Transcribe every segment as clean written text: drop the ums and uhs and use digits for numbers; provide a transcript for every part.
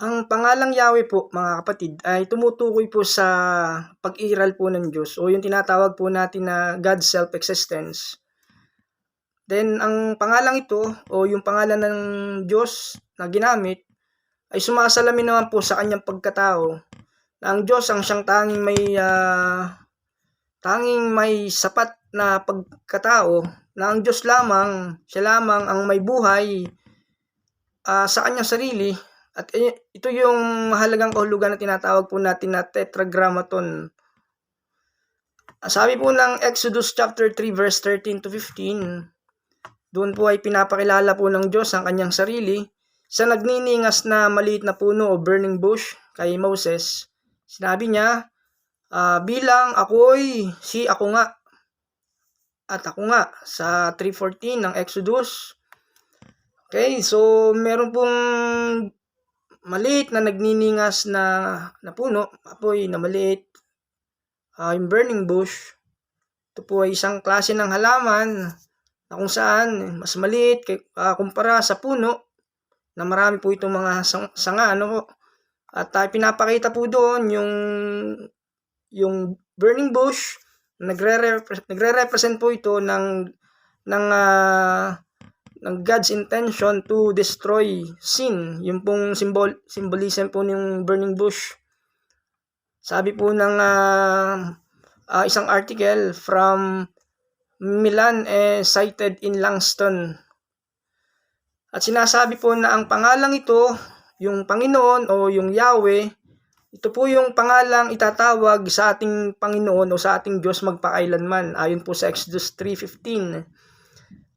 Ang pangalang Yahweh po, mga kapatid, ay tumutukoy po sa pag-iral po ng Diyos o yung tinatawag po natin na God's self-existence. Then, ang pangalang ito o yung pangalan ng Diyos na ginamit ay sumasalamin naman po sa kanyang pagkatao na ang Diyos ang siyang tanging may sapat na pagkatao na ang Diyos lamang, siya lamang ang may buhay sa kanyang sarili. At ito yung mahalagang kahulugan na tinatawag po natin na tetragrammaton. Sabi po ng Exodus chapter 3 verse 13 to 15, doon po ay pinapakilala po ng Diyos ang kanyang sarili sa nagniningas na maliit na puno o burning bush kay Moses. Sinabi niya, bilang ako'y ako nga at ako nga sa 3:14 ng Exodus. Okay, so meron pong maliit na nagniningas na puno, apoy na maliit, yung burning bush. Ito po ay isang klase ng halaman na kung saan mas maliit kumpara sa puno na marami po itong mga sanga, ano po. At pinapakita po doon yung burning bush, nagre-represent po ito ng God's intention to destroy sin. Yung pong symbolism po ng burning bush. Sabi po ng isang article from Milan cited in Langston. At sinasabi po na ang pangalang ito, yung Panginoon o yung Yahweh, ito po yung pangalang itatawag sa ating Panginoon o sa ating Diyos magpakailanman, ayon po sa Exodus 3:15.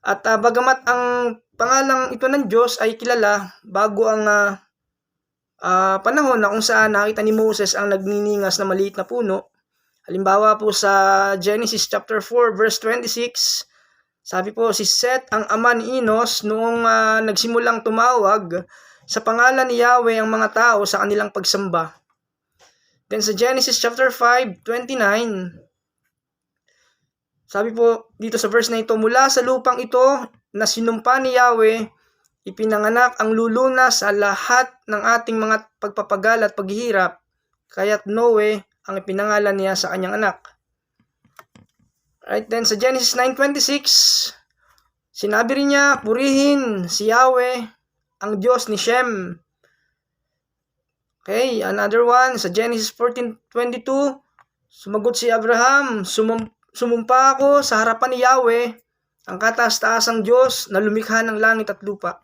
At bagamat ang pangalang ito ng Diyos ay kilala bago ang panahon na kung saan nakita ni Moses ang nagniningas na maliit na puno. Halimbawa po sa Genesis chapter 4 verse 26, sabi po, si Seth ang ama ni Enos noong nagsimulang tumawag sa pangalan ni Yahweh ang mga tao sa kanilang pagsamba. Then sa Genesis chapter 5:29, sabi po dito sa verse na ito, mula sa lupang ito na sinumpa ni Yahweh, ipinanganak ang lulunas sa lahat ng ating mga pagpapagal at paghihirap, kaya't Noe ang ipinangalan niya sa kanyang anak. Right, then sa Genesis 9:26, sinabi rin niya, purihin si Yahweh, ang Diyos ni Shem. Okay, another one, sa Genesis 14:22, sumagot si Abraham, sumumpa ako sa harapan ni Yahweh, ang kataas-taasang Diyos na lumikha ng langit at lupa.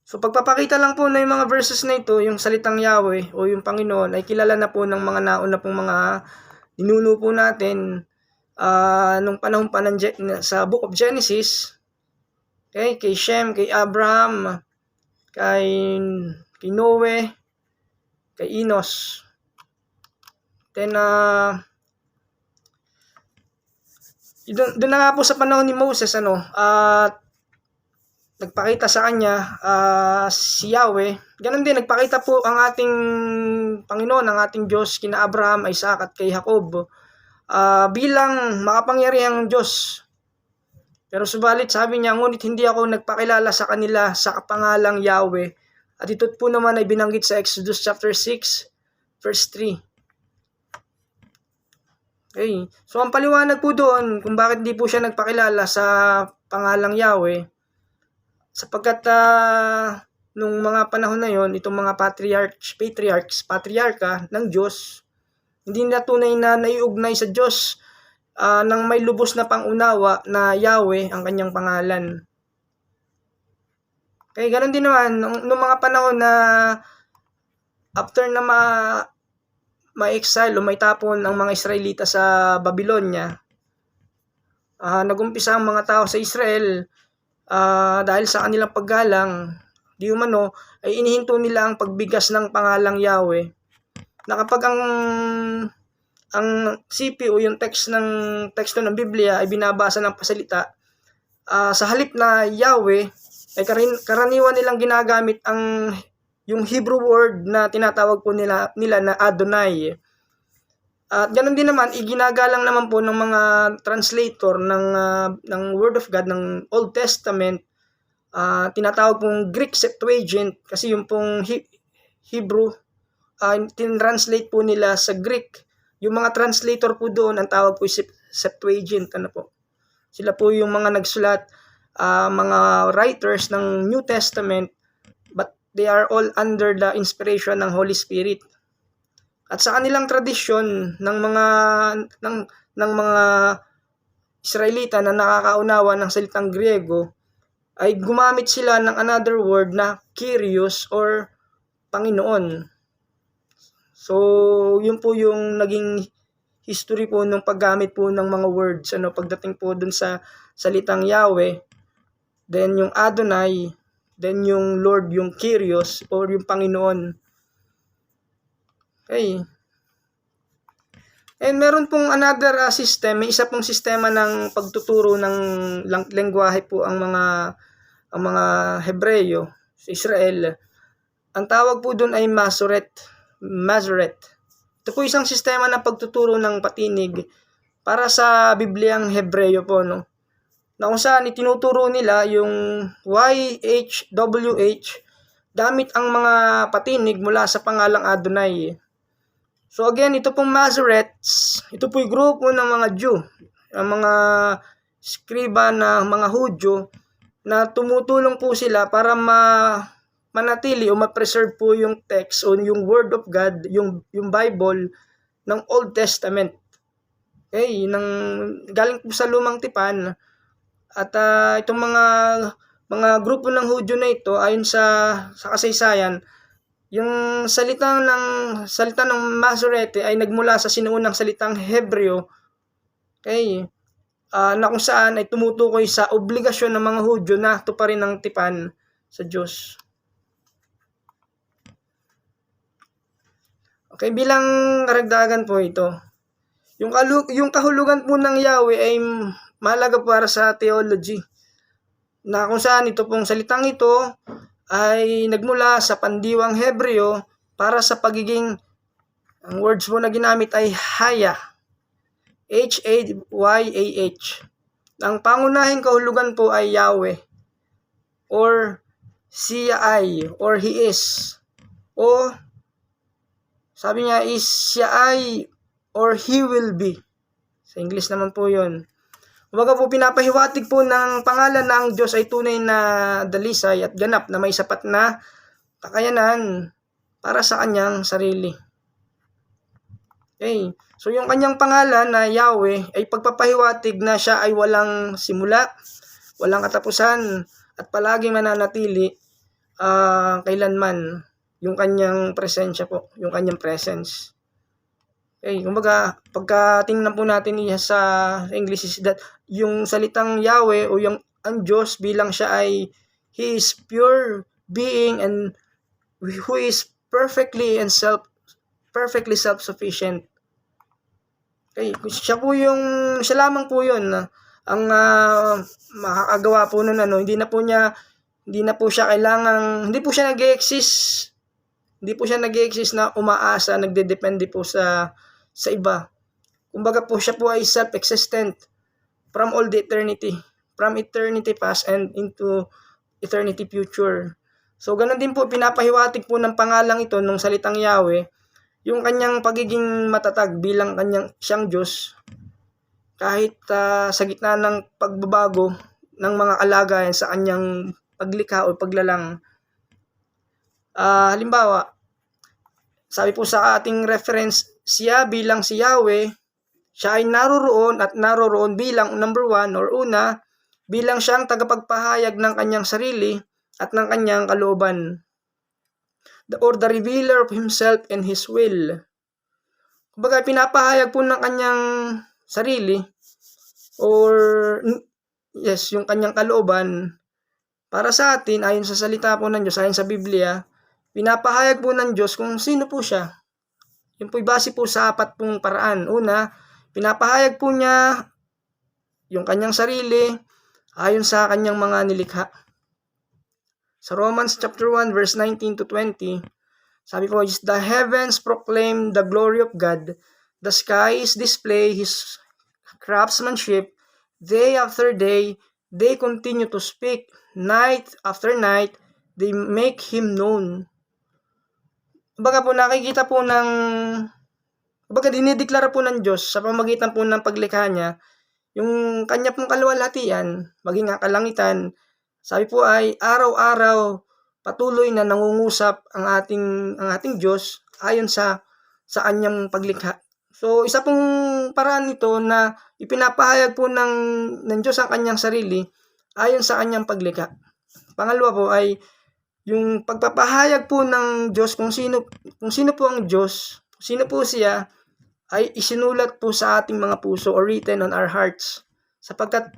So pagpapakita lang po na yung mga verses na ito, yung salitang Yahweh o yung Panginoon ay kilala na po ng mga nauna pong mga ninuno po natin nung panahon pa sa Book of Genesis. Okay, kay Shem, kay Abraham, kay Noe, kay Enos. Then doon na nga po sa panahon ni Moses nagpakita sa kanya si Yahweh. Ganon din nagpakita po ang ating Panginoon, ang ating Diyos kina Abraham, Isaac at kay Jacob bilang makapangyarihang Diyos. Pero subalit sabi niya, ngunit hindi ako nagpakilala sa kanila sa pangalang Yahweh. At ito po naman ay binanggit sa Exodus chapter 6 verse 3. Okay. So ang paliwanag po doon kung bakit di po siya nagpakilala sa pangalang Yahweh, sapagkat nung mga panahon na yon, itong mga patriarka ng Diyos, hindi na tunay na naiugnay sa Diyos ng may lubos na pangunawa na Yahweh ang kanyang pangalan. Okay, ganoon din naman nung mga panahon na after na ma-exile o may tapon ang mga Israelita sa Babylonia, nagumpisa ang mga tao sa Israel dahil sa kanilang paggalang, di umano ay inihinto nila ang pagbigas ng pangalang Yahweh, na kapag ang CP o yung teksto ng Biblia ay binabasa ng pasalita, sa halip na Yahweh ay karaniwan nilang ginagamit yung Hebrew word na tinatawag po nila na Adonai. At ganoon din naman, iginagalang naman po ng mga translator ng Word of God ng Old Testament, tinatawag pong Greek Septuagint, kasi yung pong Hebrew, tinranslate po nila sa Greek. Yung mga translator po doon, ang tawag po Septuagint, ano po. Sila po yung mga nagsulat, mga writers ng New Testament, but they are all under the inspiration ng Holy Spirit. At sa kanilang tradisyon ng mga Israelita na nakakaunawa ng salitang Griego, ay gumamit sila ng another word na Kyrios or Panginoon. So, yun po yung naging history po ng paggamit po ng mga words, pagdating po dun sa salitang Yahweh, then yung Adonai, then yung Lord, yung Kyrios or yung Panginoon. Okay. And meron pong another system, may isa pong sistema ng pagtuturo ng lengguwahe po ang mga Hebreyo sa Israel. Ang tawag po doon ay Masoret. Ito po isang sistema ng pagtuturo ng patinig para sa Bibliang Hebreyo po, no? Na kung saan itinuturo nila yung YHWH gamit ang mga patinig mula sa pangalang Adonai. So again, ito pong Masoretes, ito po yung grupo ng mga Jew, ang mga skriba na mga Hudyo na tumutulong po sila para manatili o ma-preserve po yung text o yung Word of God, yung Bible ng Old Testament. Okay, galing po sa Lumang Tipan. At itong mga grupo ng Hudyo na ito, ayon sa kasaysayan, yung salita ng Masorete ay nagmula sa sinuunang salitang Hebreo, okay, na kung saan ay tumutukoy sa obligasyon ng mga Hudyo na tuparin ang tipan sa Diyos. Okay, bilang karagdagan po ito, yung kahulugan po ng Yahweh ay mahalaga para sa theology, na kung saan ito pong salitang ito ay nagmula sa pandiwang Hebreo para sa pagiging, ang words po na ginamit ay Haya, Hayah. Ang pangunahing kahulugan po ay Yahweh, or siya ay, or He is, o sabi niya is siya ay, or He will be. Sa English naman po yun. Kumbaga po, pinapahiwatig po ng pangalan ng Diyos ay tunay na dalisay at ganap na may sapat na kakayanan para sa kanyang sarili. Okay. So yung kanyang pangalan na Yahweh ay pagpapahiwatig na siya ay walang simula, walang katapusan, at palaging mananatili kailanman yung kanyang presensya po, yung kanyang presence. Okay, kumbaga, pagkatingnan po natin sa English is that yung salitang Yahweh o ang Diyos bilang siya ay He is pure being and who is perfectly self-sufficient. Okay, siya lamang po yun ang makakagawa po nun, hindi po siya nag-e-exist na umaasa, nagdedepende po sa iba. Kumbaga po siya po ay self-existent from all the eternity, from eternity past and into eternity future. So ganun din po pinapahiwatig po ng pangalang ito nung salitang Yahweh, yung kanyang pagiging matatag bilang siyang Diyos kahit sa gitna ng pagbabago ng mga kalagayan sa kanyang paglikha o paglalang. Halimbawa, sabi po sa ating reference, siya bilang si Yahweh, siya ay naroroon bilang number 1 or una, bilang siyang tagapagpahayag ng kanyang sarili at ng kanyang kalooban. Or the revealer of himself and his will. Kumbaga, pinapahayag po ng kanyang sarili or yung kanyang kalooban para sa atin ayon sa salita po ng Diyos, ayon sa Biblia. Pinapahayag po ng Diyos kung sino po siya. Yun po'y base po sa 4 pong paraan. Una, pinapahayag po niya yung kanyang sarili ayon sa kanyang mga nilikha. Sa Romans chapter 1 verse 19 to 20, sabi po, the heavens proclaim the glory of God, the skies display His craftsmanship, day after day, they continue to speak, night after night, they make Him known. Kumbaga po nakikita po ng kumbaga dinideklara po ng Diyos sa pamamagitan po ng paglikha niya yung kanya pong kaluwalhatian, maging ang kalangitan. Sabi po ay araw-araw patuloy na nangungusap ang ating Diyos ayon sa kanyang paglikha. So isa pong paraan nito na ipinapahayag po ng Diyos ang kanyang sarili ayon sa kanyang paglikha. Pangalawa po ay yung pagpapahayag po ng Diyos kung sino po ang Diyos, sino po siya, ay isinulat po sa ating mga puso or written on our hearts. Sapagkat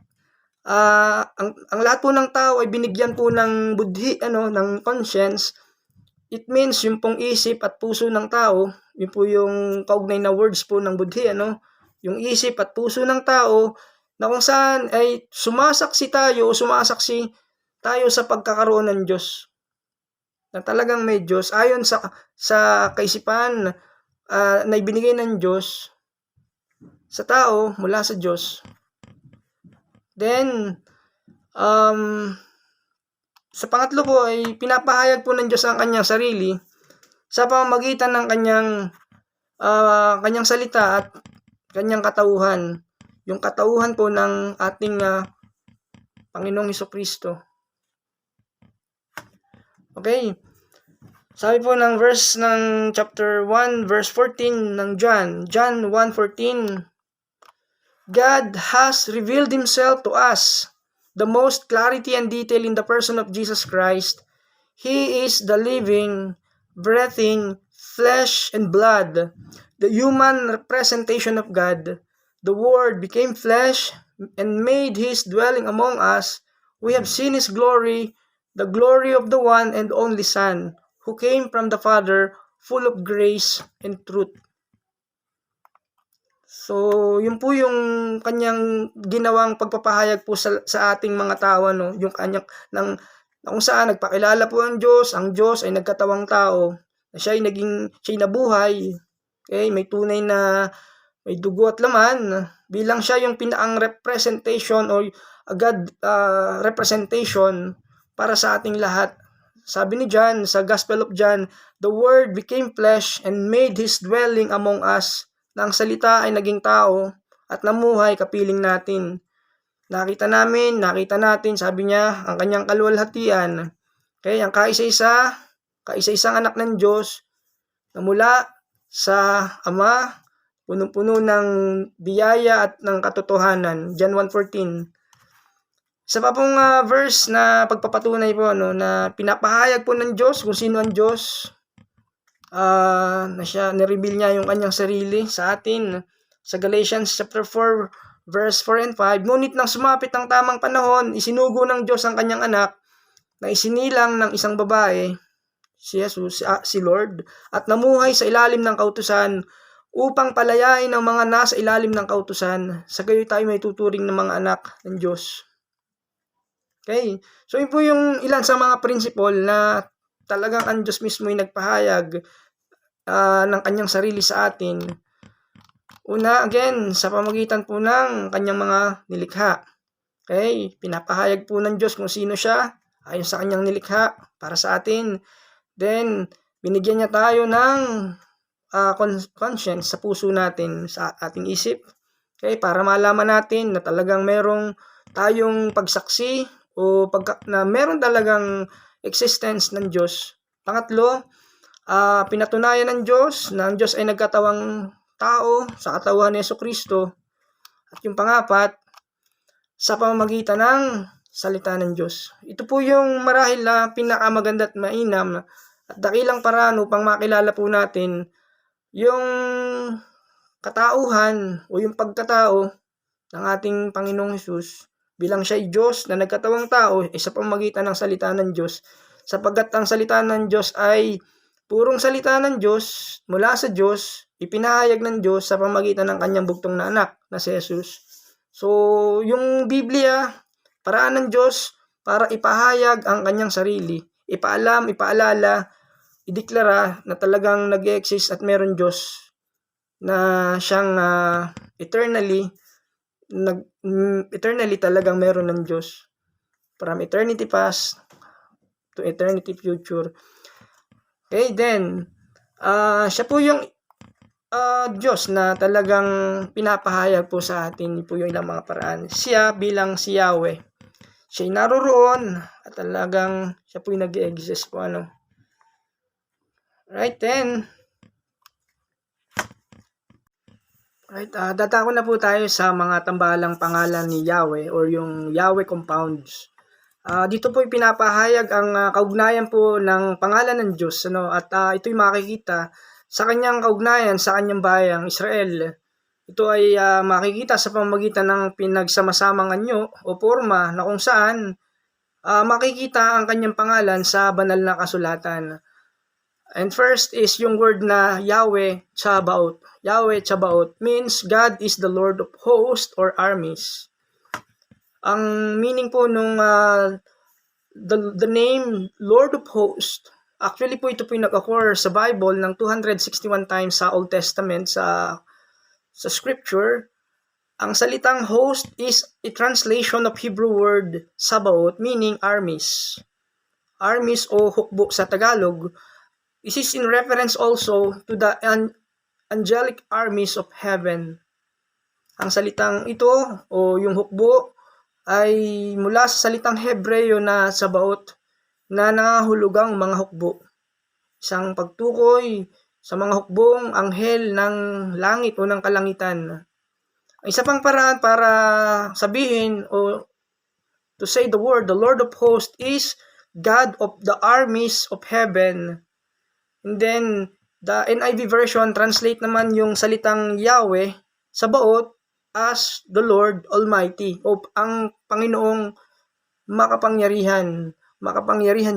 ang lahat po ng tao ay binigyan po ng budhi, ng conscience. It means yung pong isip at puso ng tao, yun po yung kaugnay na words po ng budhi, yung isip at puso ng tao na kung saan ay sumasaksi tayo sa pagkakaroon ng Diyos. Na talagang may Diyos ayon sa kaisipan na ibinigay ng Diyos sa tao mula sa Diyos. Then, sa pangatlo po ay pinapahayag po ng Diyos ang kanyang sarili sa pamamagitan ng kanyang salita at kanyang katauhan. Yung katauhan po ng ating Panginoong Hesukristo. Okay. Sabi po ng verse ng chapter 1 verse 14 ng John 1:14, God has revealed Himself to us the most clarity and detail in the person of Jesus Christ. He is the living, breathing flesh and blood, the human representation of God. The Word became flesh and made His dwelling among us. We have seen His glory, the glory of the one and only Son, who came from the Father, full of grace and truth. So, yun po yung kanyang ginawang pagpapahayag po sa ating mga tao, yung kanyang kung saan nagpakilala po ang Diyos ay nagkatawang tao, na siya'y nabuhay, okay, may tunay na may dugo at laman, bilang siya yung pinaang representation or God representation para sa ating lahat. Sabi ni John sa Gospel of John, the Word became flesh and made His dwelling among us. Na ang salita ay naging tao at namuhay kapiling natin. Nakita natin, sabi niya, ang kanyang kaluwalhatian. Okay, ang kaisa-isang anak ng Diyos na mula sa Ama, punong-puno ng biyaya at ng katotohanan. John 1:14. Sa pa pong verse na pagpapatunay po na pinapahayag po ng Diyos kung sino ang Diyos, na siya nireveal niya yung kanyang sarili sa atin sa Galatians chapter 4 verse 4 and 5. Ngunit nang sumapit ang tamang panahon, isinugo ng Diyos ang kanyang anak na isinilang ng isang babae, si Jesus, si Lord, at namuhay sa ilalim ng kautusan upang palayain ang mga nasa ilalim ng kautusan. Sa gayon tayo may tuturing ng mga anak ng Diyos. Okay, so yun po yung ilan sa mga principle na talagang ang Diyos mismo ay nagpahayag ng kanyang sarili sa atin. Una, again, sa pamamagitan po ng kanyang mga nilikha. Okay, pinapahayag po ng Diyos kung sino siya ayon sa kanyang nilikha para sa atin. Then, binigyan niya tayo ng conscience sa puso natin, sa ating isip. Okay, para malaman natin na talagang merong tayong pagsaksi o na meron talagang existence ng Diyos. Pangatlo, pinatunayan ng Diyos na ang Diyos ay nagkatawang tao sa katawan ni Hesukristo. At yung pangapat, sa pamamagitan ng salita ng Diyos. Ito po yung marahil na pinakamaganda at mainam at dakilang paraan upang makilala po natin yung katauhan o yung pagkatao ng ating Panginoong Hesus bilang siya ay Diyos na nagkatawang tao sa pamamagitan ng salita ng Diyos. Sapagkat ang salita ng Diyos ay purong salita ng Diyos mula sa Diyos, ipinahayag ng Diyos sa pamamagitan ng kanyang bugtong na anak na si Jesus. So, yung Biblia, paraan ng Diyos para ipahayag ang kanyang sarili, ipaalam, ipaalala, ideklara na talagang nag-exist at meron Diyos na siyang eternally talagang meron ng Diyos. From eternity past to eternity future. Okay, then, Siya po yung Diyos na talagang pinapahayag po sa atin po yung ilang mga paraan. Siya bilang si Yahweh. Siya'y naroroon at talagang siya po yung nag-exist po. Right then. Right, dadako na po tayo sa mga tambalang pangalan ni Yahweh or yung Yahweh compounds. Dito po ipinapahayag ang kaugnayan po ng pangalan ng Diyos, at ito'y makikita sa kanyang kaugnayan sa kanyang bayang Israel. Ito ay makikita sa pamamagitan ng pinagsama-samang anyo o forma na kung saan makikita ang kanyang pangalan sa banal na kasulatan. And first is yung word na Yahweh Tsabaoth. Yahweh Tsabaoth means God is the Lord of hosts or armies. Ang meaning po nung the name Lord of Hosts, actually po ito po yung nag-occur sa Bible ng 261 times sa Old Testament sa scripture. Ang salitang host is a translation of Hebrew word Sabaoth meaning armies. Armies o hukbo sa Tagalog. This is in reference also to the angelic armies of heaven. Ang salitang ito o yung hukbo ay mula sa salitang Hebreo na Sabaoth na nangahulugang mga hukbo. Isang pagtukoy sa mga hukbong anghel ng langit o ng kalangitan. Isa pang paraan para sabihin o to say the word, the Lord of hosts is God of the armies of heaven. And then, the NIV version translate naman yung salitang Yahweh, Sabaoth, as the Lord Almighty o ang Panginoong makapangyarihan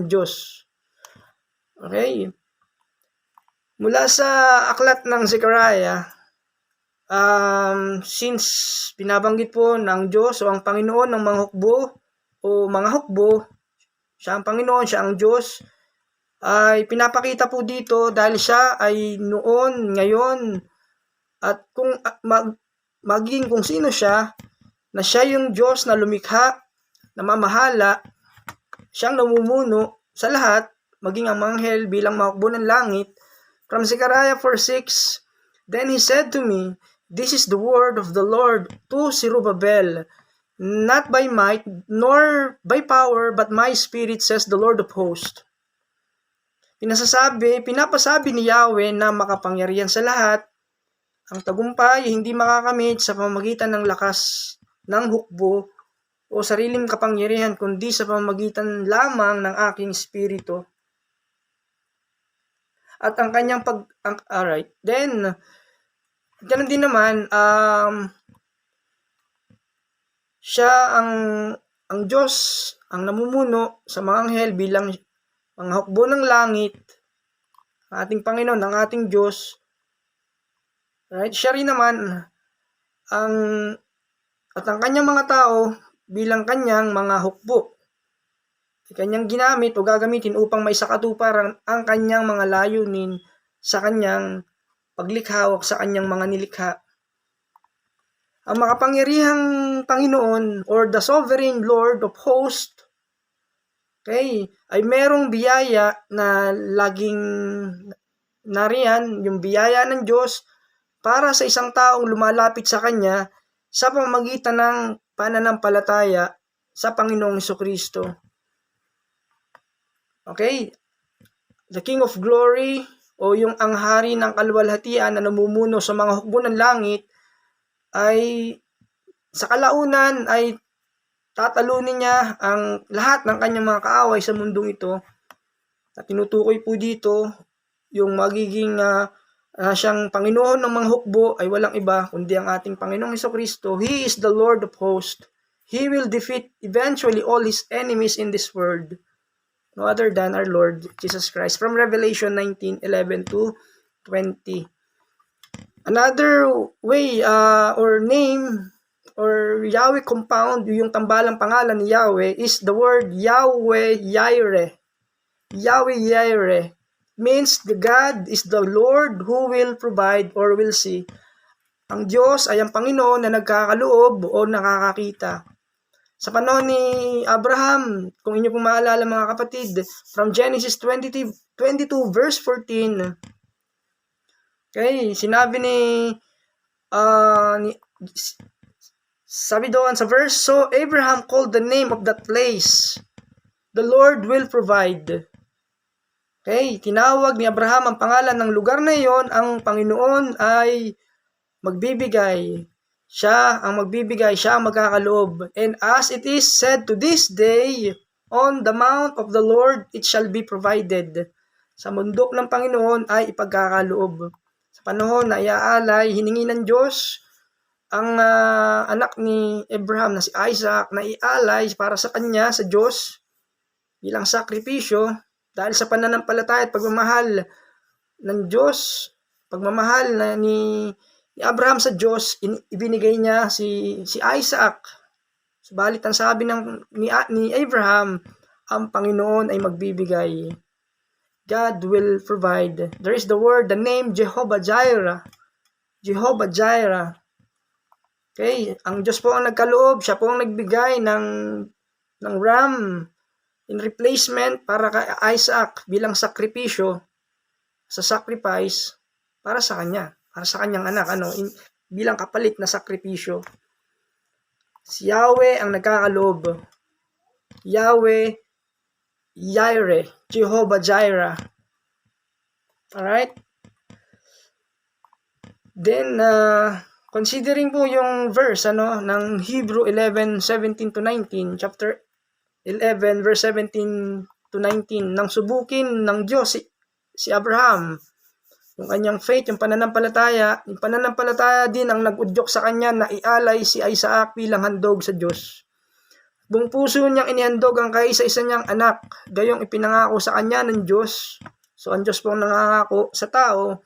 Diyos. Okay? Mula sa aklat ng Zechariah, since binabanggit po ng Diyos o ang Panginoon ng mga hukbo o mga hukbo, siya ang Panginoon, siya ang Diyos, ay pinapakita po dito dahil siya ay noon, ngayon, at kung maging kung sino siya, na siya yung Diyos na lumikha, namamahala, siyang namumuno sa lahat, maging ang manghel bilang mahukbo ng langit. From Zechariah 4:6, then he said to me, this is the word of the Lord to Zerubbabel, not by might nor by power, but my spirit, says the Lord of hosts. Pinapasabi ni Yahweh na makapangyarihan sa lahat. Ang tagumpay hindi makakamit sa pamamagitan ng lakas ng hukbo o sariling kapangyarihan, kundi sa pamamagitan lamang ng aking espiritu. At ang kanyang alright, then, ganun din naman, siya ang Diyos, ang namumuno sa mga anghel bilang mga hukbo ng langit, ang ating Panginoon, ang ating Diyos. Right? Siya rin naman ang kanyang mga tao bilang kanyang mga hukbo. Kanyang ginamit o gagamitin upang may sakatuparan ang kanyang mga layunin sa kanyang paglikha o sa kanyang mga nilikha. Ang makapangyarihang Panginoon or the sovereign Lord of hosts, okay, ay merong biyaya na laging nariyan, yung biyaya ng Diyos para sa isang taong lumalapit sa Kanya sa pamamagitan ng pananampalataya sa Panginoong Hesukristo. Okay? The King of Glory o yung anghari ng kaluwalhatian na namumuno sa mga hukbo ng langit ay sa kalaunan ay tatalunin niya ang lahat ng kanyang mga kaaway sa mundong ito. At tinutukoy po dito yung magiging siyang Panginoon ng mga hukbo ay walang iba kundi ang ating Panginoong Hesukristo. He is the Lord of hosts. He will defeat eventually all His enemies in this world. No other than our Lord Jesus Christ. From Revelation 19:11 to 20. Another way or name or Yahweh compound, yung tambalang pangalan ni Yahweh, is the word Yahweh Yireh. Yahweh Yireh means the God is the Lord who will provide or will see. Ang Diyos ay ang Panginoon na nagkakaloob o nakakakita. Sa panahon ni Abraham, kung inyo pong maalala mga kapatid, from Genesis 22 verse 14, Okay, sinabi ni sabi doon sa verse, so Abraham called the name of that place, the Lord will provide. Okay, tinawag ni Abraham ang pangalan ng lugar na iyon, ang Panginoon ay magbibigay. Siya ang magbibigay, siya ang magkakaloob. And as it is said to this day, on the mount of the Lord it shall be provided. Sa bundok ng Panginoon ay ipagkakaloob. Sa panahon na iaalay, hiningi ng Diyos ang anak ni Abraham na si Isaac na ialay para sa kanya sa Diyos bilang sakripisyo dahil sa pananampalataya at pagmamahal ng Diyos, pagmamahal na ni Abraham sa Diyos, ibinigay niya si Isaac. Subalit ang sabi ni Abraham, ang Panginoon ay magbibigay. God will provide. There is the word, the name Jehovah Jireh. Jehovah Jireh. Okay, ang Diyos po ang nagkaloob, siya po ang nagbigay ng ram in replacement para kay Isaac bilang sakripisyo, sa sacrifice para sa kanya, para sa kanyang anak, bilang kapalit na sakripisyo. Si Yahweh ang nagkakaloob. Yahweh Jireh, Jehovah Jireh. Alright? Then, considering po yung verse ng Hebrew 11:17-19, chapter 11 verse 17 to 19, nang subukin ng Diyos si Abraham, yung kanyang faith, yung pananampalataya din ang nag-udyok sa kanya na ialay si Isaac bilang handog sa Diyos. Buong puso niyang inihandog ang kaisa-isa niyang anak, gayong ipinangako sa kanya ng Diyos. So ang Diyos po ang nangangako sa tao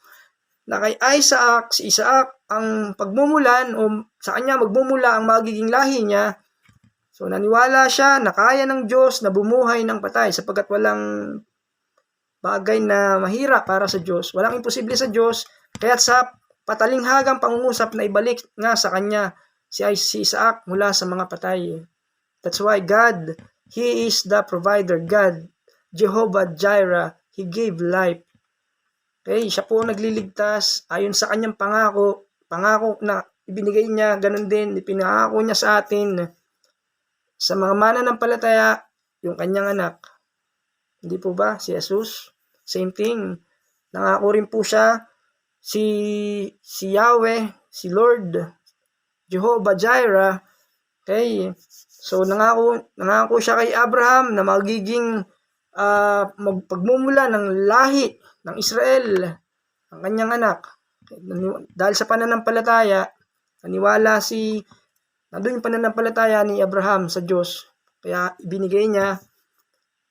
na kay Isaac, si Isaac ang pagmumulan o sa kanya magmumula ang magiging lahi niya. So naniwala siya na kaya ng Diyos na bumuhay ng patay sapagkat walang bagay na mahirap para sa Diyos. Walang imposible sa Diyos. Kaya't sa patalinghagang pangungusap na ibalik nga sa kanya si Isaac mula sa mga patay. That's why God, He is the provider. God, Jehovah Jireh, He gave life. Okay, siya po nagliligtas ayon sa kanyang pangako na ibinigay niya, ganun din ipinangako niya sa atin sa mga mananampalataya, yung kanyang anak. Hindi po ba si Jesus? Same thing. Nangako rin po siya si Yahweh, si Lord, Jehovah Jireh. Okay, so nangako siya kay Abraham na magiging magpagmumula ng lahi ng Israel, ang kanyang anak. Dahil sa pananampalataya, nandun yung pananampalataya ni Abraham sa Diyos. Kaya ibinigay niya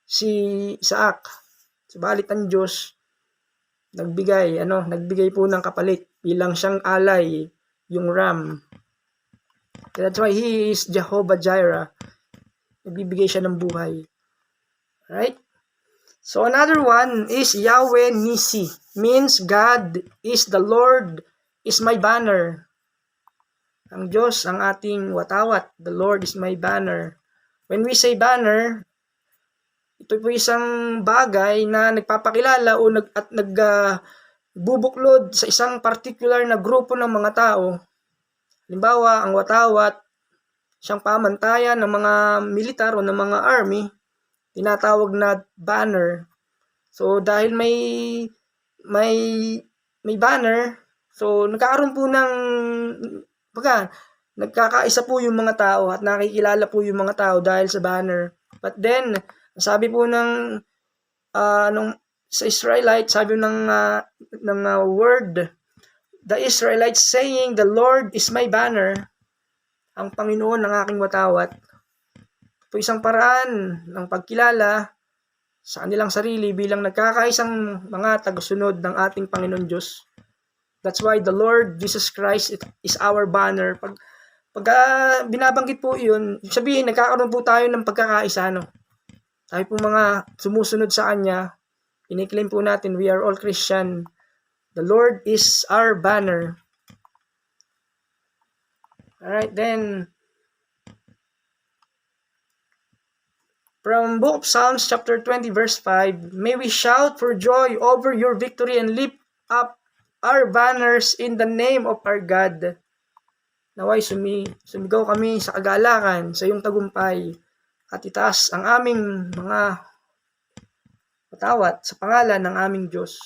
si Isaac. Subalit ang Diyos nagbigay po ng kapalit bilang siyang alay, yung ram. That's why He is Jehovah Jireh. Nagbibigay siya ng buhay. Right? So another one is Yahweh Nisi. Means God is the Lord is my banner. Ang Diyos ang ating watawat. The Lord is my banner. When we say banner, ito po isang bagay na nagpapakilala o nagbubuklod sa isang particular na grupo ng mga tao. Halimbawa, ang watawat, siyang pamantayan ng mga militar o ng mga army, tinatawag na banner. So dahil may banner, so nagkakaroon po nagkakaisa po yung mga tao at nakikilala po yung mga tao dahil sa banner. But then, sabi po sa Israelite, sabi ng word, the Israelites saying, the Lord is my banner, ang Panginoon ng aking watawat. Ito isang paraan ng pagkilala sa kanilang sarili bilang nagkakaisang mga tagasunod ng ating Panginoon Diyos. That's why the Lord Jesus Christ is our banner. Pag binabanggit po yun, sabihin, nagkakaroon po tayo ng pagkakaisa. Tayo po mga sumusunod sa Kanya, iniklaim po natin, we are all Christian. The Lord is our banner. Alright, then, from book of Psalms chapter 20 verse 5, may we shout for joy over your victory and lift up our banners in the name of our God. Naway sumigaw kami sa kagalakan sa iyong tagumpay at itaas ang aming mga patawat sa pangalan ng aming Diyos.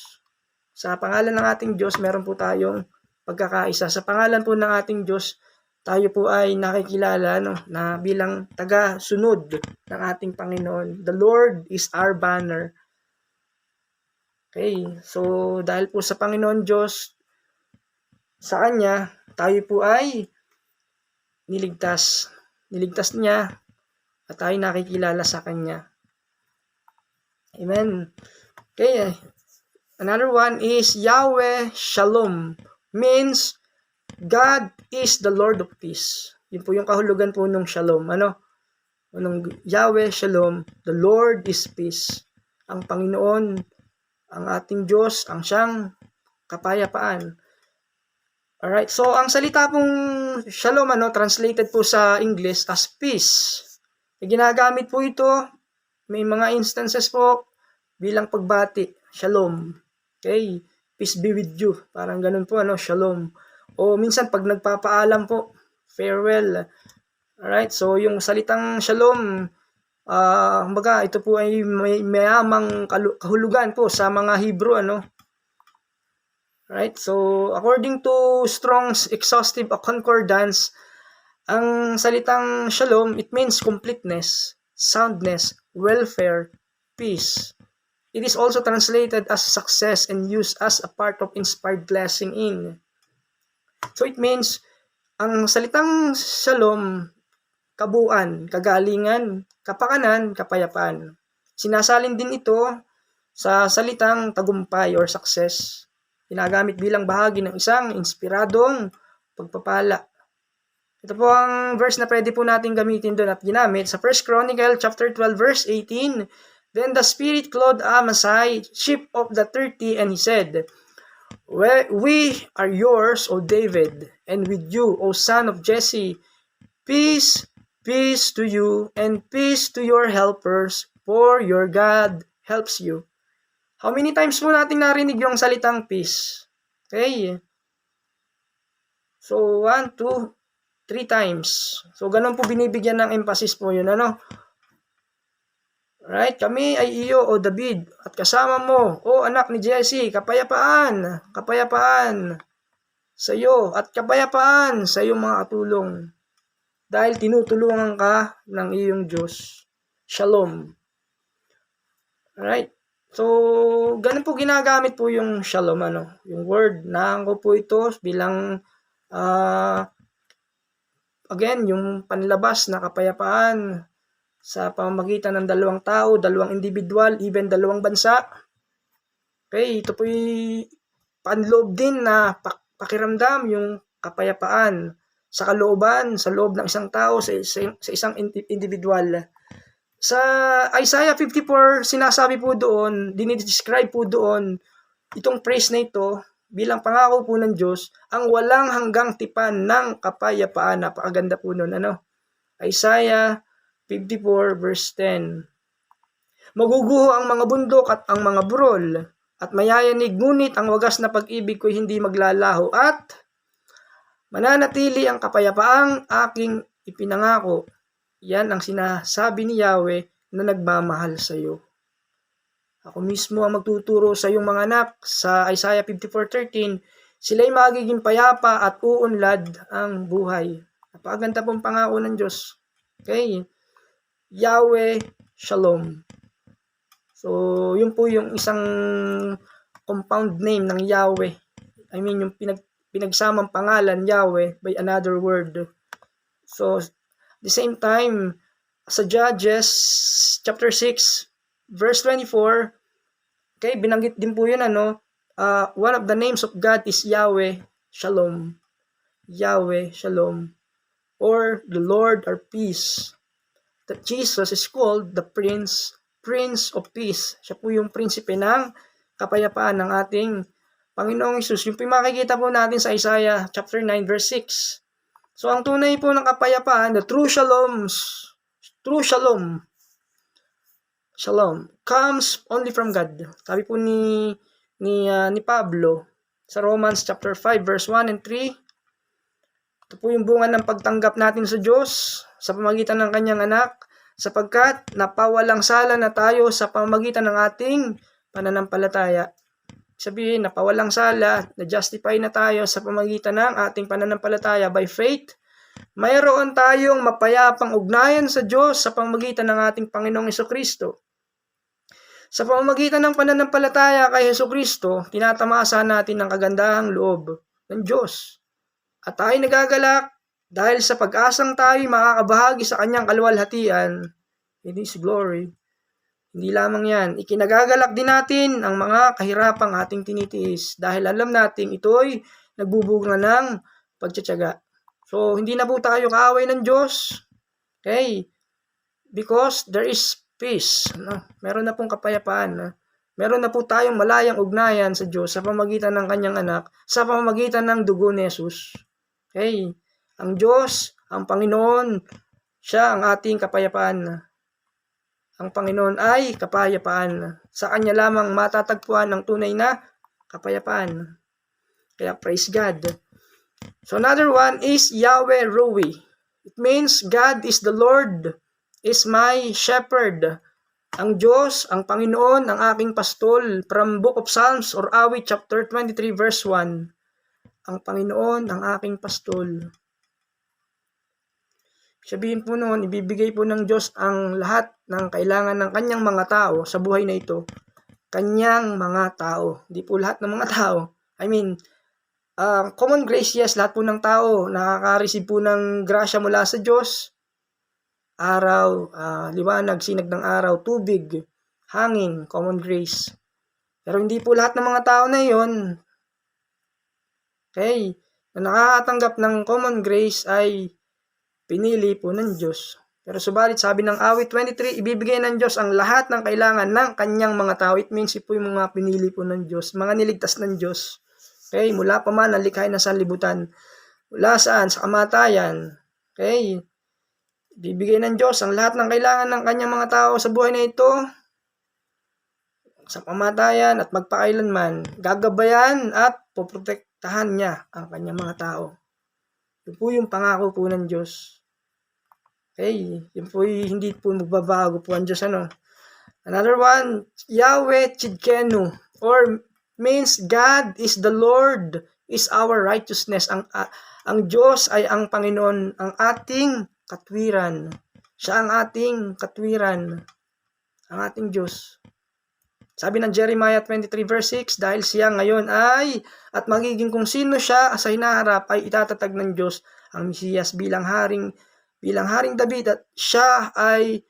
Sa pangalan ng ating Diyos, meron po tayong pagkakaisa. Sa pangalan po ng ating Diyos, tayo po ay nakikilala na bilang taga-sunod ng ating Panginoon. The Lord is our banner. Okay, so dahil po sa Panginoon Diyos, sa Kanya, tayo po ay niligtas. Niligtas niya at tayo nakikilala sa Kanya. Amen. Okay, another one is Yahweh Shalom. Means, God is the Lord of peace. Yun po yung kahulugan po nung Shalom. Nung Yahweh Shalom, the Lord is peace. Ang Panginoon, ang ating Diyos, ang siyang kapayapaan. Alright, so ang salita pong Shalom, translated po sa English as peace. Ginagamit po ito, may mga instances po bilang pagbati, Shalom. Okay, peace be with you. Parang ganun po, Shalom. O minsan pag nagpapaalam po, farewell. Alright, so yung salitang Shalom, kumbaga ito po ay may mayamang kahulugan po sa mga Hebrew, Right? So, according to Strong's Exhaustive Concordance, ang salitang Shalom, it means completeness, soundness, welfare, peace. It is also translated as success and used as a part of inspired blessing in. So, it means, ang salitang Shalom, kabuuan, kagalingan, kapakanan, kapayapaan. Sinasalin din ito sa salitang tagumpay or success. Ginagamit bilang bahagi ng isang inspiradong pagpapala. Ito po ang verse na pwede po natin gamitin doon at ginamit sa 1 Chronicle chapter 12 verse 18. Then the Spirit clothed Amasai, chief of the 30, and he said, We are yours, O David, and with you, O son of Jesse. Peace, peace to you, and peace to your helpers, for your God helps you. How many times po natin narinig yung salitang peace? Okay. So, 1, 2, 3 times. So, ganun po binibigyan ng emphasis po yun, Right? Kami ay iyo, O David, at kasama mo, O anak ni Jesse, kapayapaan, kapayapaan sa iyo, at kapayapaan sa iyong mga katulong. Dahil tinutulungan ka ng iyong Diyos. Shalom. Alright? So, ganun po ginagamit po yung Shalom, yung word. Naan ko po ito bilang, again, yung panlabas na kapayapaan sa pamamagitan ng dalawang tao, dalawang individual, even dalawang bansa. Okay, ito po yung panloob din na pakiramdam yung kapayapaan sa kalooban, sa loob ng isang tao, sa isang individual. Sa Isaiah 54, sinasabi po doon, dinidescribe po doon, itong phrase na ito, bilang pangako po ng Diyos, ang walang hanggang tipan ng kapayapaan. Napakaganda po nun, Isaiah 54 verse 10. Maguguho ang mga bundok at ang mga burol, at mayayanig, ngunit ang wagas na pag-ibig ko'y hindi maglalaho, at mananatili ang kapayapaang aking ipinangako. Yan ang sinasabi ni Yahweh na nagmamahal sa iyo. Ako mismo ang magtuturo sa iyong mga anak. Sa Isaiah 54:13, sila'y magiging payapa at uunlad ang buhay. Napakaganda pong pangako ng Diyos. Okay? Yahweh Shalom. So, yun po yung isang compound name ng Yahweh. I mean, yung pinagsamang pangalan Yahweh by another word. So, the same time, sa Judges chapter 6 verse 24, okay, binanggit din po yun, one of the names of God is Yahweh Shalom. Yahweh Shalom, or the Lord our peace. That Jesus is called the Prince of Peace. Siya po yung prinsipe ng kapayapaan ng ating Panginoong Hesus. Yung makikita po natin sa Isaiah chapter 9 verse 6. So, ang tunay po ng kapayapaan, the true shalom, comes only from God. Sabi po ni Pablo sa Romans chapter 5 verse 1 and 3. Ito po yung bunga ng pagtanggap natin sa Diyos sa pamamagitan ng kanyang anak, sapagkat napawalang sala na tayo sa pamamagitan ng ating pananampalataya. Sabihin, napawalang sala, na-justify na tayo sa pamamagitan ng ating pananampalataya by faith. Mayroon tayong mapayapang ugnayan sa Diyos sa pamamagitan ng ating Panginoong Hesukristo. Sa pamamagitan ng pananampalataya kay Hesukristo, tinatamasa natin ang kagandahang loob ng Diyos. At tayo nagagalak dahil sa pag-asang tayo makakabahagi sa kanyang kaluwalhatian in His glory. Hindi lamang yan, ikinagagalak din natin ang mga kahirapang ating tinitiis dahil alam natin ito'y nagbubunga ng pagtsatsaga. So, hindi na po tayo kaaway ng Diyos. Okay? Because there is peace. No? Meron na pong kapayapaan. No? Meron na po tayong malayang ugnayan sa Diyos sa pamamagitan ng kanyang anak, sa pamamagitan ng dugo ni Jesus. Okay? Ang Diyos, ang Panginoon, siya ang ating kapayapaan. Ang Panginoon ay kapayapaan. Sa Kanya lamang matatagpuan ang tunay na kapayapaan. Kaya praise God. So another one is Yahweh Rui. It means God is the Lord, is my shepherd. Ang Diyos, ang Panginoon, ang aking pastol. From Book of Psalms or Awit chapter 23 verse 1. Ang Panginoon, ang aking pastol. Sabihin po noon, ibibigay po ng Diyos ang lahat ng kailangan ng kanyang mga tao sa buhay na ito. Kanyang mga tao. Hindi po lahat ng mga tao. I mean, common grace, yes, lahat po ng tao nakaka-receive po ng grasya mula sa Diyos. Araw, liwanag, sinag ng araw, tubig, hangin, common grace. Pero hindi po lahat ng mga tao na iyon, okay, na nakakatanggap ng common grace ay pinili po ng Diyos. Pero subalit sabi ng Awit 23, ibibigay ng Diyos ang lahat ng kailangan ng kanyang mga tao. It means po yung mga pinili po ng Diyos, mga niligtas ng Diyos. Okay, mula pa man ang likhain ng sanlibutan. Mula saan? Sa kamatayan. Okay, ibibigay ng Diyos ang lahat ng kailangan ng kanyang mga tao sa buhay na ito. Sa kamatayan at magpakailanman, gagabayan at poprotektahan niya ang kanyang mga tao. Ito po yung pangako po ng Diyos. Okay, yun po hindi po magbabago po ang Diyos. Another one, Yahweh Tzidkenu, or means God is the Lord, is our righteousness. Ang Diyos ay ang Panginoon, ang ating katwiran. Siya ang ating katwiran, ang ating Diyos. Sabi ng Jeremiah 23 verse 6, dahil siya ngayon ay, at magiging kung sino siya sa hinaharap ay itatatag ng Diyos ang Mesiyas bilang haring David, at siya ay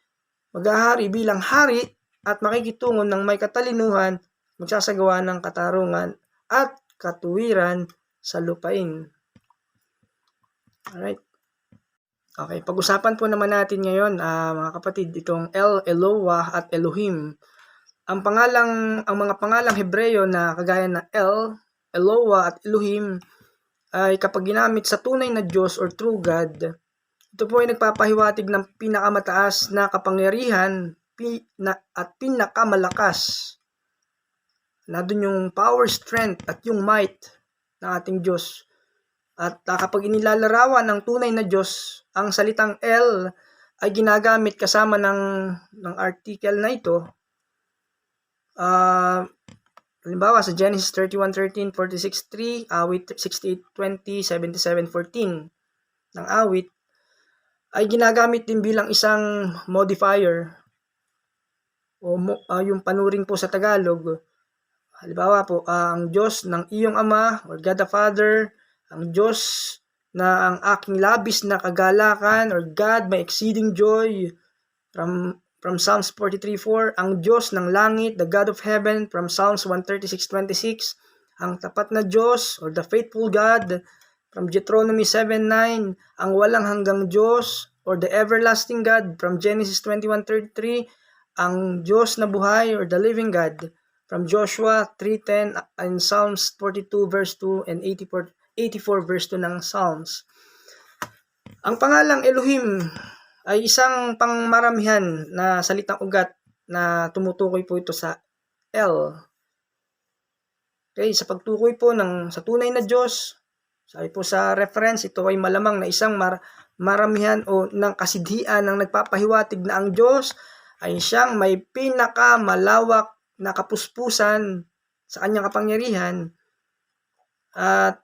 maghahari bilang hari at makikitungo ng may katalinuhan, magsasagawa ng katarungan at katuwiran sa lupain. Alright. Okay, pag-usapan po naman natin ngayon, mga kapatid, itong El, Eloah at Elohim. Ang mga pangalang Hebreyo na kagaya na El, Eloah at Elohim ay kapag ginamit sa tunay na Diyos or true God, ito po ay nagpapahiwatig ng pinakamataas na kapangyarihan at pinakamalakas. Nandun yung power, strength at yung might ng ating Diyos. At kapag inilalarawan ng tunay na Diyos, ang salitang El ay ginagamit kasama ng article na ito. Halimbawa sa Genesis 31:13, 46:3, Awit 68:20, 77:14 ng Awit ay ginagamit din bilang isang modifier o yung panuring po sa Tagalog. Halimbawa po, ang Diyos ng iyong Ama or God the Father, ang Diyos na ang aking labis na kagalakan or God my exceeding joy from Psalms 43:4, ang Diyos ng langit, the God of heaven from Psalms 136:26, ang tapat na Diyos or the faithful God from Deuteronomy 7:9, ang walang hanggang Diyos or the everlasting God from Genesis 21:33, ang Diyos na buhay or the living God from Joshua 3:10 and Psalms 42 verse 2 and 84 verse 2 ng Psalms. Ang pangalang Elohim ay isang pangmaramihan na salitang ugat na tumutukoy po ito sa El. Okay, sa pagtukoy po sa tunay na Diyos, sabi po sa reference, ito ay malamang na isang maramihan o ng kasidhian ng nagpapahiwatig na ang Diyos ay siyang may pinakamalawak na kapuspusan sa kanyang kapangyarihan, at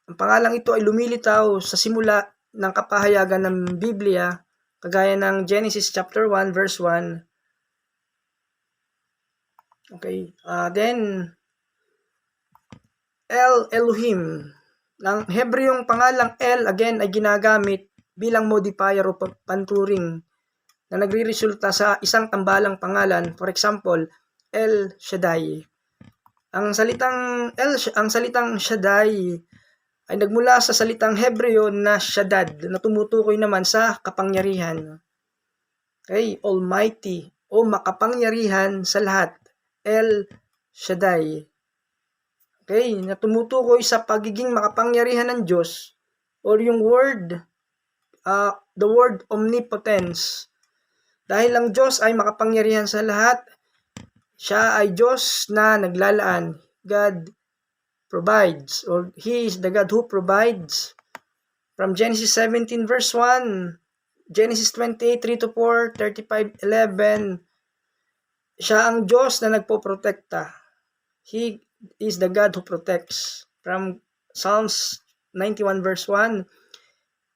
ang pangalang ito ay lumilitaw sa simula ng kapahayagan ng Biblia, kagaya ng Genesis chapter 1 verse 1. Okay, then Elohim. Ng Hebreong pangalang El again ay ginagamit bilang modifier o panturing na nagre-resulta sa isang tambalang pangalan. For example, El Shaddai. Ang salitang Shaddai ay nagmula sa salitang Hebreo na Shaddad, na tumutukoy naman sa kapangyarihan. Okay, Almighty o makapangyarihan sa lahat. El Shaddai. Okay, na tumutukoy sa pagiging makapangyarihan ng Diyos, or yung word, the word omnipotence. Dahil ang Diyos ay makapangyarihan sa lahat, siya ay Diyos na naglalaan. God provides, or He is the God who provides. From Genesis 17 verse 1, Genesis 28, 3-4, 35, 11, siya ang Diyos na nagpoprotekta. He is the God who protects. From Psalms 91 verse 1,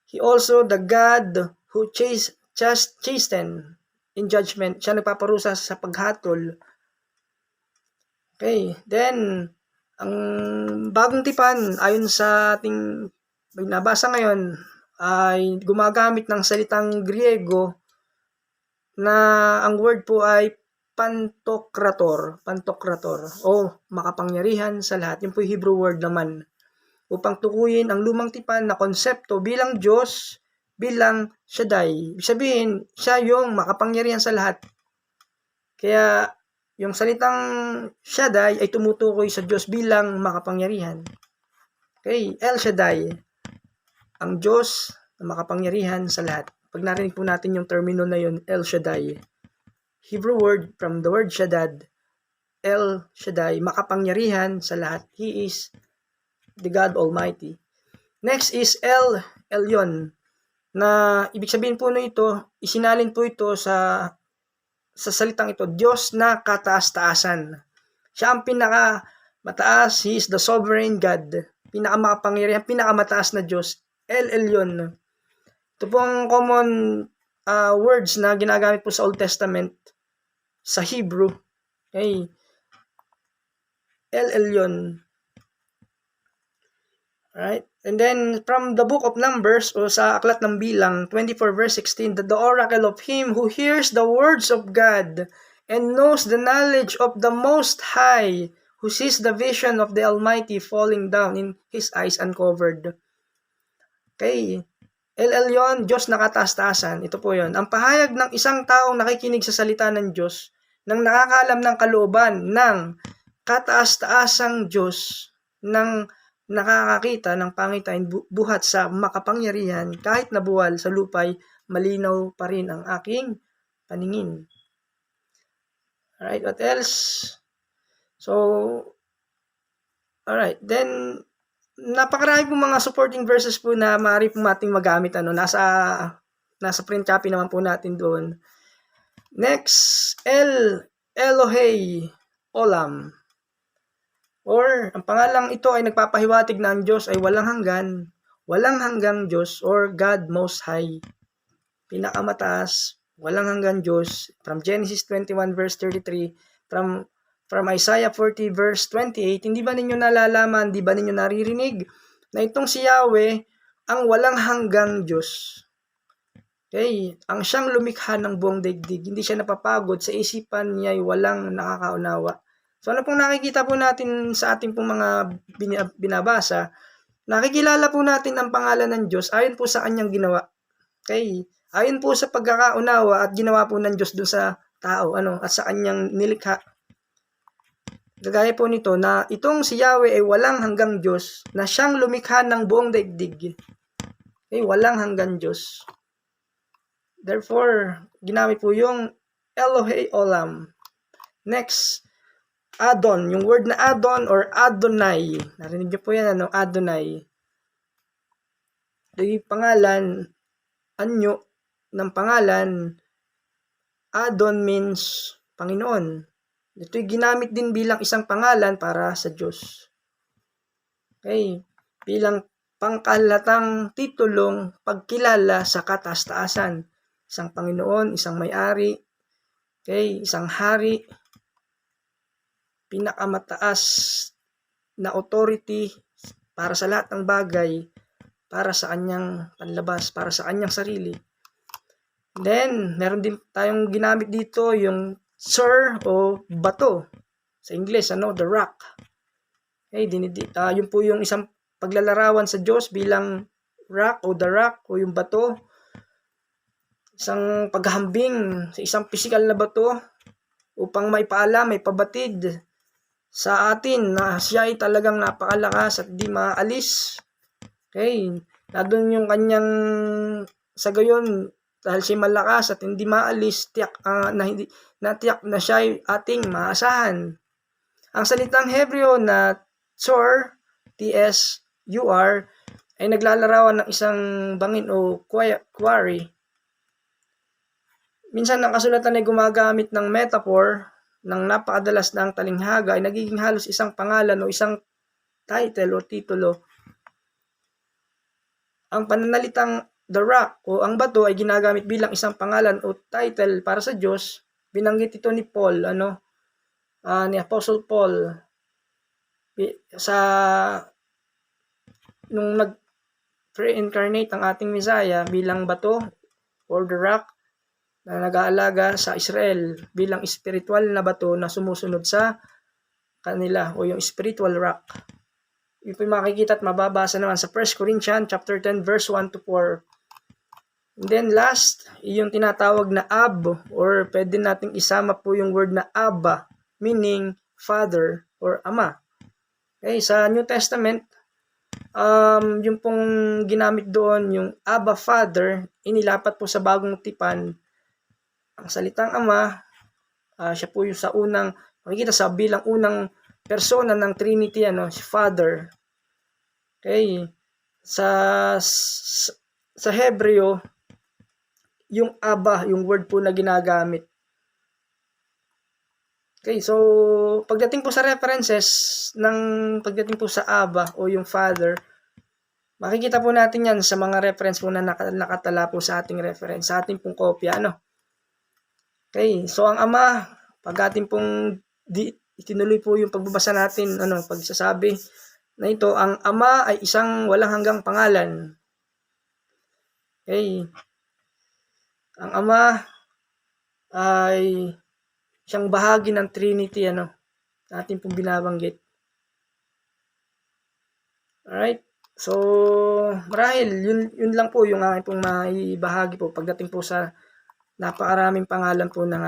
He also the God who chasten in judgment. Siya nagpaparusa sa paghatol. Okay, then ang bagong tipan ayon sa ating nabasa ngayon ay gumagamit ng salitang Griego na ang word po ay pantokrator o makapangyarihan sa lahat. Yun po yung Hebrew word naman, upang tukuyin ang lumang tipan na konsepto bilang Diyos, bilang Shaddai. Ibig sabihin, siya yung makapangyarihan sa lahat. Kaya yung salitang Shaddai ay tumutukoy sa Diyos bilang makapangyarihan. Okay, El Shaddai, ang Diyos na makapangyarihan sa lahat. Pag narinig po natin yung termino na yun, El Shaddai, Hebrew word from the word Shaddad, El Shaddai, makapangyarihan sa lahat. He is the God Almighty. Next is El Elyon, na ibig sabihin po na ito, isinalin po ito sa salitang ito, Diyos na kataas-taasan. Siya ang pinakamataas, He is the sovereign God, pinakamakapangyarihan, pinakamataas na Diyos, El Elyon. Ito pong common words na ginagamit po sa Old Testament, sa Hebrew. Okay. El Elyon. Right? And then from the book of Numbers, o sa aklat ng bilang 24 verse 16, that the oracle of him who hears the words of God and knows the knowledge of the Most High, who sees the vision of the Almighty falling down in his eyes uncovered. Okay. El Elyon, Diyos na kataas-taasan. Ito po yun. Ang pahayag ng isang taong nakikinig sa salita ng Diyos, nang nakakaalam ng kalooban ng kataas-taasang Diyos, nang nakakakita ng pangitain buhat sa makapangyarihan, kahit nabuwal sa lupay, malinaw pa rin ang aking paningin. Alright, what else? So, alright, then napakarami pong mga supporting verses po na maaari pong ating magamit. Nasa print copy naman po natin doon. Next, Elohei Olam, or ang pangalang ito ay nagpapahiwatig na ang Diyos ay walang hanggang Diyos, or God Most High, pinakamataas, walang hanggang Diyos. From Genesis 21 verse 33, from Isaiah 40 verse 28, hindi ba ninyo nalalaman, hindi ba ninyo naririnig na itong si Yahweh ang walang hanggang Diyos? Okay, ang siyang lumikha ng buong daigdig, hindi siya napapagod, sa isipan niya ay walang nakakaunawa. So ano pong nakikita po natin sa ating pong mga binabasa, nakikilala po natin ang pangalan ng Diyos ayon po sa kanyang ginawa. Okay, ayon po sa pagkakaunawa at ginawa po ng Diyos doon sa tao, at sa kanyang nilikha. Gagaya po nito na itong si Yahweh ay walang hanggang Diyos, na siyang lumikha ng buong daigdig. Okay, walang hanggang Diyos. Therefore, ginamit po yung Elohei Olam. Next, Adon, yung word na Adon or Adonai. Narinig niyo po yan, ano? Adonai. Ito yung pangalan, anyo ng pangalan. Adon means Panginoon. Ito'y ginamit din bilang isang pangalan para sa Diyos. Okay, bilang pangkahalatang titulong pagkilala sa kataas-taasan. Isang Panginoon, isang may-ari, okay, isang hari, pinakamataas na authority para sa lahat ng bagay, para sa kanyang panlabas, para sa kanyang sarili. Then, meron din tayong ginamit dito yung sir o bato. Sa English, the rock. Okay, yun po yung isang paglalarawan sa Diyos bilang rock o the rock o yung bato. Isang paghahambing sa isang physical na bato upang may paalam, may pabatid sa atin na siya ay talagang napakalakas at di maalis. Okay, nandun yung kanyang sa gayon, dahil siya malakas at hindi maalis, tiyak na siya ay ating maasahan. Ang salitang Hebreo na tsur, T-S-U-R, ay naglalarawan ng isang bangin o quarry. Minsan ang kasulatan ay gumagamit ng metaphor ng napakadalas na ang talinghaga ay nagiging halos isang pangalan o isang title o titulo. Ang pananalitang the rock o ang bato ay ginagamit bilang isang pangalan o title para sa Diyos. Binanggit ito ni Paul, ni Apostle Paul sa nung nag-pre-incarnate ang ating Messiah bilang bato or the rock na nag-aalaga sa Israel bilang spiritual na bato na sumusunod sa kanila o yung spiritual rock. Yung po makikita at mababasa naman sa 1 Corinthians chapter 10 verse 1 to 4. And then last, yung tinatawag na Ab or pwede nating isama po yung word na Abba, meaning father or ama. Okay, sa New Testament, yung pong ginamit doon, yung Abba Father, inilapat po sa Bagong Tipan. Ang salitang ama, siya po yung sa unang, makikita sa bilang unang persona ng Trinity, si Father. Okay, sa Hebreo, yung Abba, yung word po na ginagamit. Okay, so pagdating po sa references pagdating po sa Abba o yung Father, makikita po natin yan sa mga reference po na nakatala po sa ating reference, sa ating pong kopya, Okay, so ang ama, pag ating pong itinuloy po yung pagbabasa natin, pagsasabi na ito, ang ama ay isang walang hanggang pangalan. Okay, ang ama ay siyang bahagi ng Trinity, natin pong binabanggit. Alright, so marahil yun lang po yung aking pong maibahagi po pagdating po sa napakaraming pangalan po ng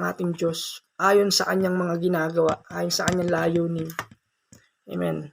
ating Diyos ayon sa kanyang mga ginagawa, ayon sa kanyang layunin. Amen.